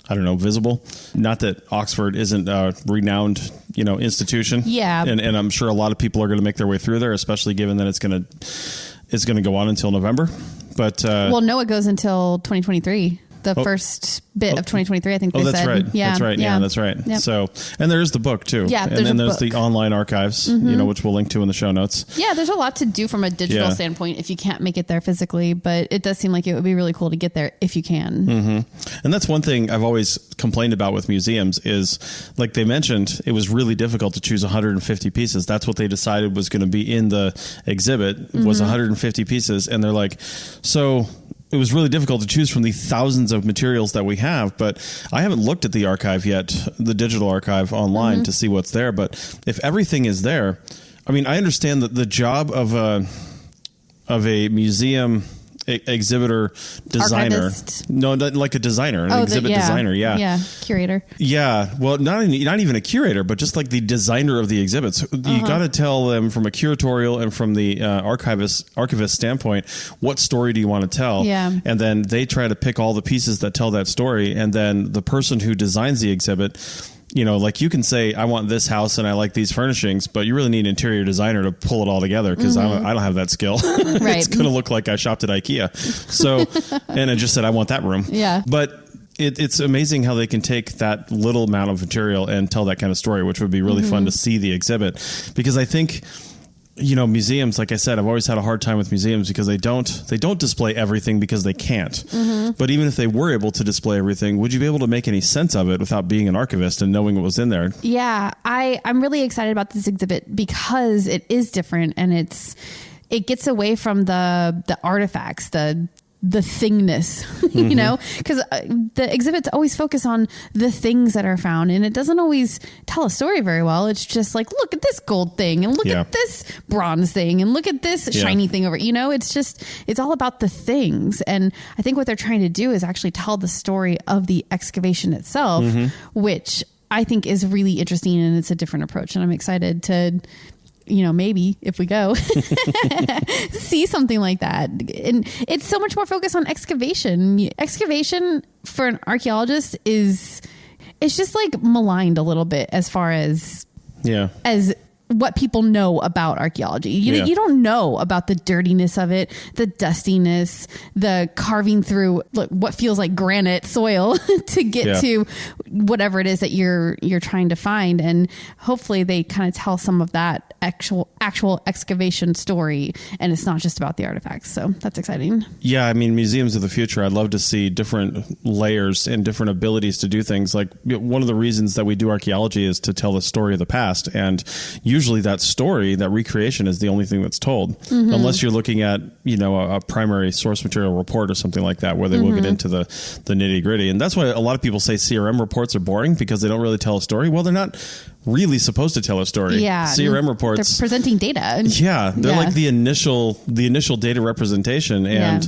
I don't know, visible. Not that Oxford isn't a renowned, institution. Yeah. And I'm sure a lot of people are going to make their way through there, especially given that it's going to go on until November. But no, it goes until 2023. The first bit of 2023, I think they said. Right. Yeah, that's right. Yeah, that's right. Yep. So, and there's the book too. Yeah, and then there's the online archives, which we'll link to in the show notes. Yeah, there's a lot to do from a digital standpoint if you can't make it there physically, but it does seem like it would be really cool to get there if you can. And that's one thing I've always complained about with museums is, like they mentioned, it was really difficult to choose 150 pieces. That's what they decided was going to be in the exhibit was 150 pieces. And they're like, so it was really difficult to choose from the thousands of materials that we have, but I haven't looked at the archive yet, the digital archive online to see what's there. But if everything is there, I mean, I understand that the job of a museum exhibitor designer, archivist. No, like a designer, an exhibit designer. Yeah. Curator. Yeah. Well, not even a curator, but just like the designer of the exhibits. You got to tell them from a curatorial and from the archivist standpoint, what story do you want to tell? Yeah. And then they try to pick all the pieces that tell that story. And then the person who designs the exhibit, like you can say, I want this house and I like these furnishings, but you really need an interior designer to pull it all together because I don't have that skill. Right. It's going to look like I shopped at IKEA. So, and I just said, I want that room. Yeah. But it's amazing how they can take that little amount of material and tell that kind of story, which would be really fun to see the exhibit. Because I think, museums, like I said, I've always had a hard time with museums because they don't display everything because they can't. But even if they were able to display everything, would you be able to make any sense of it without being an archivist and knowing what was in there? Yeah, I'm really excited about this exhibit because it is different and it gets away from the artifacts, the thingness, because the exhibits always focus on the things that are found and it doesn't always tell a story very well. It's just like, look at this gold thing and look at this bronze thing and look at this shiny thing over, it's all about the things. And I think what they're trying to do is actually tell the story of the excavation itself, which I think is really interesting and it's a different approach. And I'm excited to maybe if we go see something like that. And it's so much more focused on excavation. Excavation for an archaeologist it's just like maligned a little bit as far as what people know about archaeology. You don't know about the dirtiness of it, the dustiness, the carving through what feels like granite soil to get to whatever it is that you're trying to find. And hopefully they kind of tell some of that actual excavation story. And it's not just about the artifacts. So that's exciting. Yeah. I mean, museums of the future, I'd love to see different layers and different abilities to do things. Like one of the reasons that we do archaeology is to tell the story of the past. And usually that story, that recreation is the only thing that's told, unless you're looking at, a primary source material report or something like that, where they will get into the nitty gritty. And that's why a lot of people say CRM reports are boring because they don't really tell a story. Well, they're not really supposed to tell a story. Yeah. CRM reports, they're presenting data. Yeah. They're like the initial data representation. And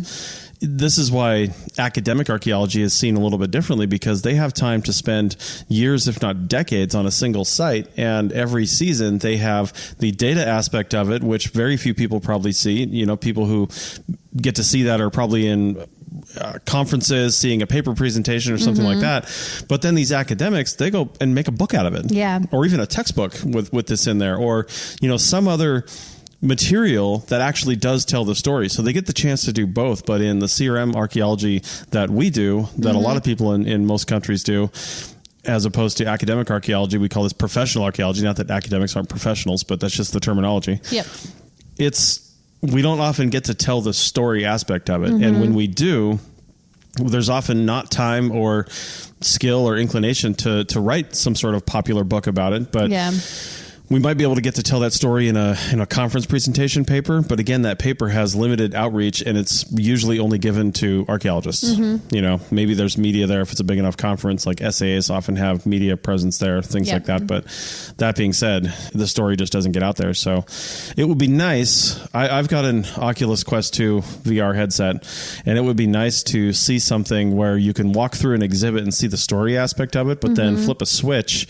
this is why academic archaeology is seen a little bit differently because they have time to spend years, if not decades, on a single site. And every season they have the data aspect of it, which very few people probably see. People who get to see that are probably in conferences, seeing a paper presentation or something like that. But then these academics, they go and make a book out of it. Yeah. Or even a textbook with this in there, or, some other material that actually does tell the story. So they get the chance to do both. But in the CRM archaeology that we do, that a lot of people in most countries do, as opposed to academic archaeology, we call this professional archaeology. Not that academics aren't professionals, but that's just the terminology. Yep. We don't often get to tell the story aspect of it. And when we do, there's often not time or skill or inclination to write some sort of popular book about it. But we might be able to get to tell that story in a conference presentation paper. But again, that paper has limited outreach, and it's usually only given to archaeologists. You know, maybe there's media there if it's a big enough conference. Like SAAs often have media presence there, things like that. But that being said, the story just doesn't get out there. So it would be nice. I've got an Oculus Quest 2 VR headset, and it would be nice to see something where you can walk through an exhibit and see the story aspect of it, but then flip a switch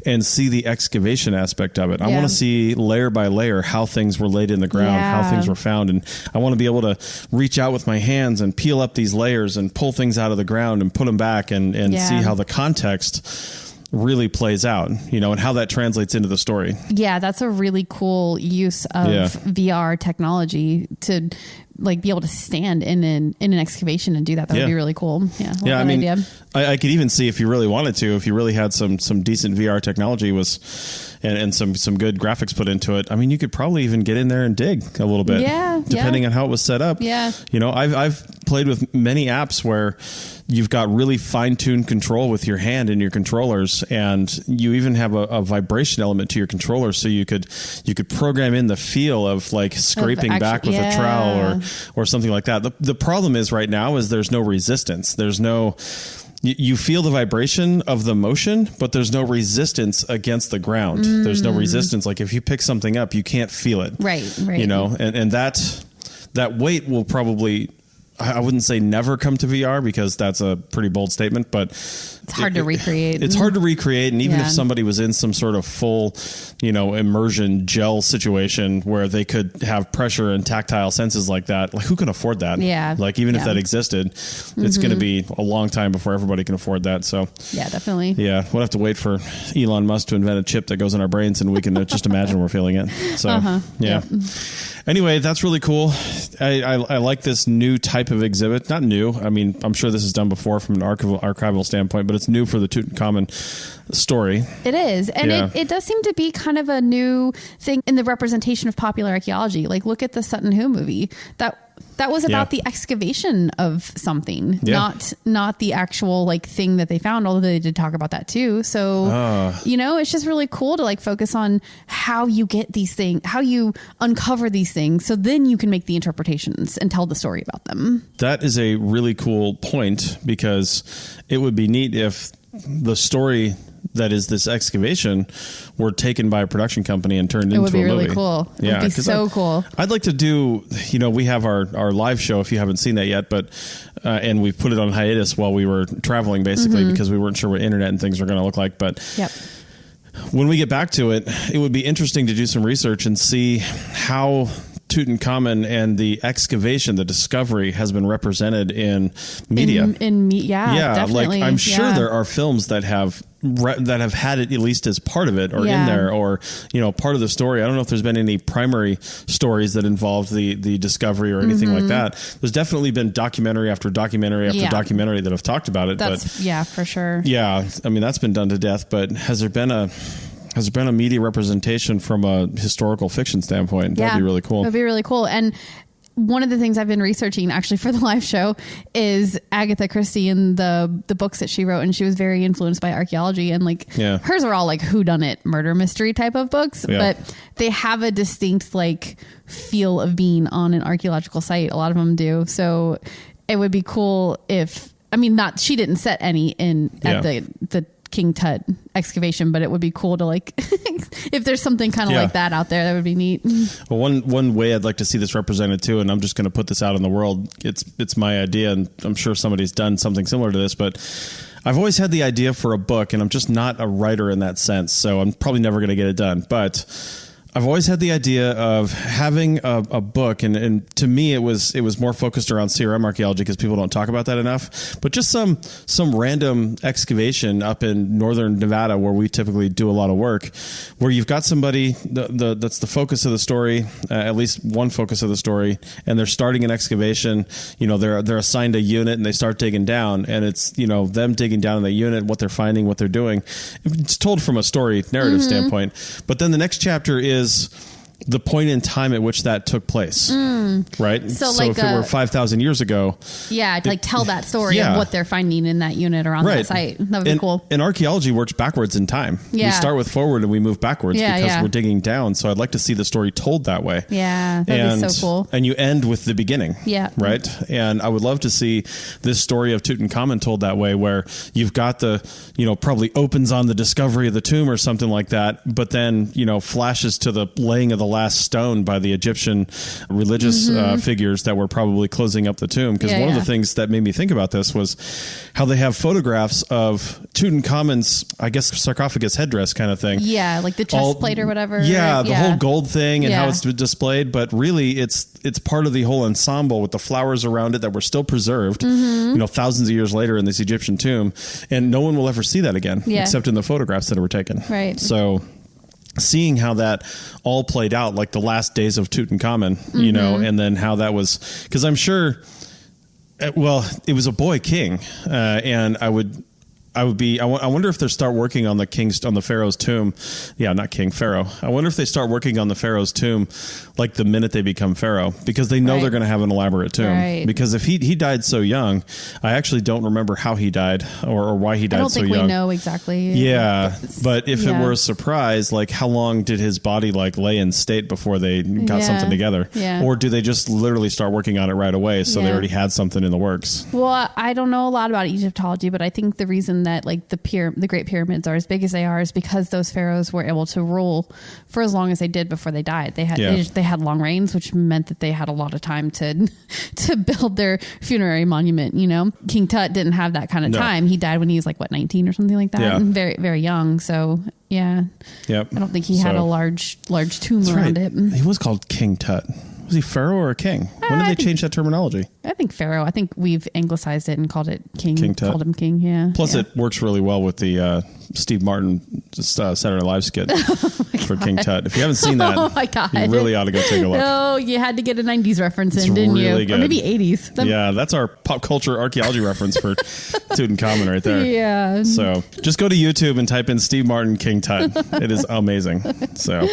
and see the excavation aspect of it. I want to see layer by layer how things were laid in the ground, how things were found. And I want to be able to reach out with my hands and peel up these layers and pull things out of the ground and put them back and see how the context really plays out, you know, and how that translates into the story. Yeah, that's a really cool use of VR technology to like be able to stand in an excavation and do that. That would be really cool. Yeah. I mean, idea. I could even see if you really wanted to, if you really had some decent VR technology and some good graphics put into it. I mean, you could probably even get in there and dig a little bit, depending on how it was set up. Yeah. You know, I've played with many apps where you've got really fine-tuned control with your hand and your controllers, and you even have a vibration element to your controller, so you could program in the feel of like scraping back with a trowel or something like that. The problem is right now is there's no resistance. There's no... You feel the vibration of the motion, but there's no resistance against the ground. There's no resistance. Like if you pick something up, you can't feel it. Right. You know, and that weight will probably, I wouldn't say never come to VR, because that's a pretty bold statement, but it's hard to recreate. It's hard to recreate. And even if somebody was in some sort of full, you know, immersion gel situation where they could have pressure and tactile senses like that, like who can afford that? Yeah. Like even if that existed, it's going to be a long time before everybody can afford that. So yeah, definitely. Yeah. We'll have to wait for Elon Musk to invent a chip that goes in our brains and we can just imagine we're feeling it. So yeah. Anyway, that's really cool. I like this new type of exhibit. Not new. I mean, I'm sure this is done before from an archival standpoint, but it's new for the Tutankhamun story. It is. And it does seem to be kind of a new thing in the representation of popular archaeology. Like, look at the Sutton Hoo movie. That was about the excavation of something, not the actual like thing that they found, although they did talk about that too. So, you know, it's just really cool to like focus on how you get these things, how you uncover these things. So then you can make the interpretations and tell the story about them. That is a really cool point, because it would be neat if the story that is this excavation were taken by a production company and turned into a movie. It would be really cool. Yeah, it would be so cool. I'd like to do, you know, we have our live show, if you haven't seen that yet, but and we've put it on hiatus while we were traveling, basically, because we weren't sure what internet and things were going to look like. But when we get back to it, it would be interesting to do some research and see how Tutankhamun and the excavation, the discovery, has been represented in media. Definitely. Like I'm sure there are films that have had it at least as part of it or in there, or you know, part of the story. I don't know if there's been any primary stories that involved the discovery or anything like that. There's definitely been documentary after documentary after documentary that have talked about it. But for sure. Yeah, I mean, that's been done to death. But has there been a media representation from a historical fiction standpoint? That'd be really cool. That'd be really cool. And one of the things I've been researching actually for the live show is Agatha Christie and the books that she wrote. And she was very influenced by archaeology, and like hers are all like whodunit murder mystery type of books, but they have a distinct like feel of being on an archaeological site. A lot of them do. So it would be cool if, I mean, she didn't set any at the King Tut excavation, but it would be cool to like if there's something kind of like that out there, that would be neat. Well, one way I'd like to see this represented too, and I'm just going to put this out in the world, it's my idea, and I'm sure somebody's done something similar to this, but I've always had the idea for a book, and I'm just not a writer in that sense, so I'm probably never going to get it done, but I've always had the idea of having a book, and to me it was more focused around CRM archaeology because people don't talk about that enough. But just some random excavation up in northern Nevada, where we typically do a lot of work, where you've got somebody that's the focus of the story, at least one focus of the story, and they're starting an excavation. They're assigned a unit and they start digging down, and it's them digging down in the unit, what they're finding, what they're doing. It's told from a story narrative standpoint, but then the next chapter is the point in time at which that took place, right? So if it were 5,000 years ago, tell that story of what they're finding in that unit or on that site. That would be cool. And archaeology works backwards in time. We start with forward and we move backwards because we're digging down. So I'd like to see the story told that way. Yeah, that'd be so cool. And you end with the beginning. Yeah. Right? And I would love to see this story of Tutankhamun told that way, where you've got the, probably opens on the discovery of the tomb or something like that, but then, flashes to the laying of the last stone by the Egyptian religious figures that were probably closing up the tomb. Because one of the things that made me think about this was how they have photographs of Tutankhamen's, I guess, sarcophagus headdress kind of thing. Yeah, like the chest plate or whatever. Yeah, the whole gold thing and how it's displayed. But really, it's part of the whole ensemble with the flowers around it that were still preserved, thousands of years later in this Egyptian tomb. And no one will ever see that again, except in the photographs that were taken. Right. So seeing how that all played out, like the last days of Tutankhamun, and then how that was, because I'm sure, it was a boy king, and I wonder if they start working on the Pharaoh's tomb. Yeah, not king, Pharaoh. I wonder if they start working on the Pharaoh's tomb like the minute they become Pharaoh, because they know they're going to have an elaborate tomb. Right. Because if he died so young, I actually don't remember how he died or why he died so young. I don't think we know exactly. Yeah, but if it were a surprise, like how long did his body lay in state before they got something together? Yeah. Or do they just literally start working on it right away, so they already had something in the works? Well, I don't know a lot about Egyptology, but I think the reason that the Great Pyramids are as big as they are is because those pharaohs were able to rule for as long as they did before they died. They had long reigns, which meant that they had a lot of time to build their funerary monument. King Tut didn't have that kind of time. He died when he was 19 or something like that, and very, very young. So I don't think he had a large tomb around it. He was called King Tut. Was he pharaoh or a king? When did they change that terminology? I think pharaoh. I think we've anglicized it and called it king. King Tut. Called him king. Yeah. Plus, it works really well with the Steve Martin Saturday Night Live skit for King Tut. If you haven't seen that, oh my God, you really ought to go take a look. Oh, you had to get a 90s reference in, didn't you? Good. Or maybe 80s. Yeah, that's our pop culture archaeology reference for Tutankhamun right there. Yeah. So just go to YouTube and type in Steve Martin King Tut. It is amazing. So.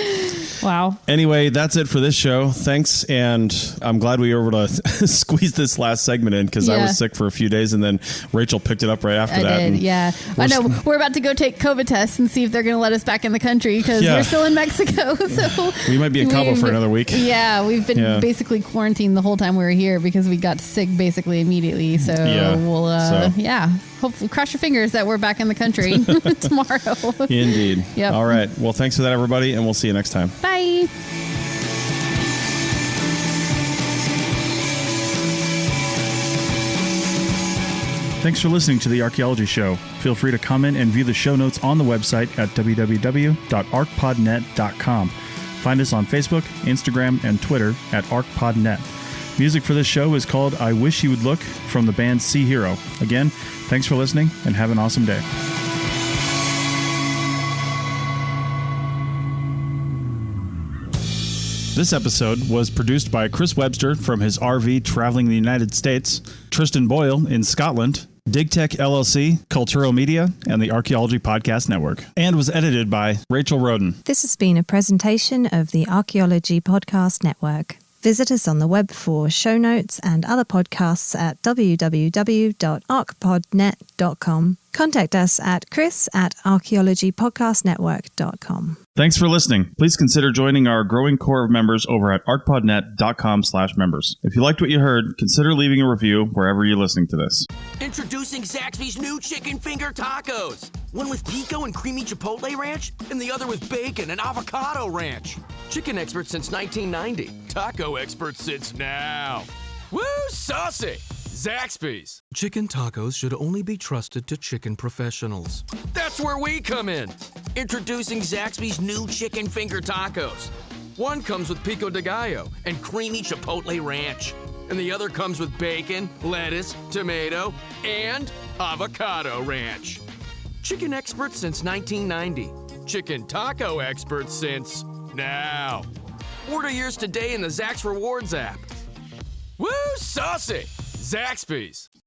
Wow. Anyway, that's it for this show. Thanks. And I'm glad we were able to squeeze this last segment in, because I was sick for a few days, and then Rachel picked it up right after that. I did, yeah. I know. We're about to go take COVID tests and see if they're going to let us back in the country, because we're still in Mexico. So we might be in Cabo for another week. Yeah. We've been basically quarantined the whole time we were here because we got sick basically immediately. So we'll, hopefully cross your fingers that we're back in the country tomorrow. Indeed. Yep. All right. Well, thanks for that, everybody, and we'll see you next time. Bye. Thanks for listening to The Archaeology Show. Feel free to comment and view the show notes on the website at www.archpodnet.com. Find us on Facebook, Instagram, and Twitter at ArchPodNet. Music for this show is called I Wish You Would Look from the band Sea Hero. Again, thanks for listening and have an awesome day. This episode was produced by Chris Webster from his RV traveling the United States, Tristan Boyle in Scotland, DigTech LLC, Culturo Media, and the Archaeology Podcast Network, and was edited by Rachel Roden. This has been a presentation of the Archaeology Podcast Network. Visit us on the web for show notes and other podcasts at www.archpodnet.com. Contact us at chris@archaeologypodcastnetwork.com. Thanks for listening. Please consider joining our growing core of members over at archpodnet.com/members. If you liked what you heard, consider leaving a review wherever you're listening to this. Introducing Zaxby's new chicken finger tacos. One with pico and creamy chipotle ranch, and the other with bacon and avocado ranch. Chicken expert since 1990. Taco expert since now. Woo, saucy! Zaxby's. Chicken tacos should only be trusted to chicken professionals. That's where we come in. Introducing Zaxby's new chicken finger tacos. One comes with pico de gallo and creamy chipotle ranch. And the other comes with bacon, lettuce, tomato, and avocado ranch. Chicken experts since 1990. Chicken taco experts since now. Order yours today in the Zax Rewards app. Woo, saucy! Zaxby's.